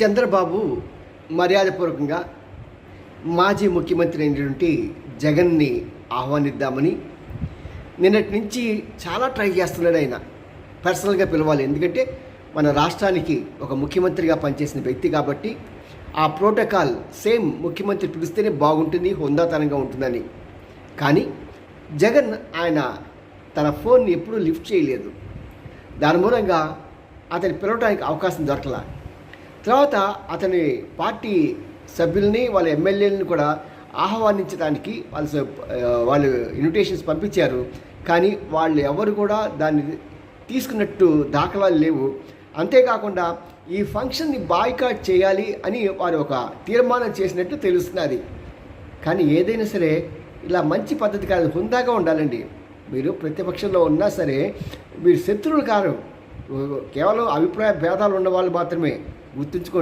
చంద్రబాబు మర్యాదపూర్వకంగా మాజీ ముఖ్యమంత్రి అయినటువంటి జగన్ని ఆహ్వానిద్దామని నిన్నటి నుంచి చాలా ట్రై చేస్తున్నాడు. ఆయన పర్సనల్గా పిలవాలి, ఎందుకంటే మన రాష్ట్రానికి ఒక ముఖ్యమంత్రిగా పనిచేసిన వ్యక్తి కాబట్టి ఆ ప్రోటోకాల్ సేమ్ ముఖ్యమంత్రి పిలిస్తేనే బాగుంటుంది, హుందాతనంగా ఉంటుందని. కానీ జగన్ ఆయన తన ఫోన్ని ఎప్పుడూ లిఫ్ట్ చేయలేదు. దాని మూలంగా అతని పిలవడానికి అవకాశం దొరకల. తర్వాత అతని పార్టీ సభ్యుల్ని, వాళ్ళ ఎమ్మెల్యేలను కూడా ఆహ్వానించడానికి వాళ్ళు ఇన్విటేషన్స్ పంపించారు. కానీ వాళ్ళు ఎవరు కూడా దాన్ని తీసుకున్నట్టు దాఖలాలు లేవు. అంతేకాకుండా ఈ ఫంక్షన్ని బాయ్కాట్ చేయాలి అని వారు ఒక తీర్మానం చేసినట్టు తెలుస్తున్నది. కానీ ఏదైనా సరే ఇలా మంచి పద్ధతి కాదు, హుందాగా ఉండాలండి. మీరు ప్రతిపక్షంలో ఉన్నా సరే మీరు శత్రువులు కారు, కేవలం అభిప్రాయ భేదాలు ఉన్నవాళ్ళు మాత్రమే. గుర్తుంచుకోండి.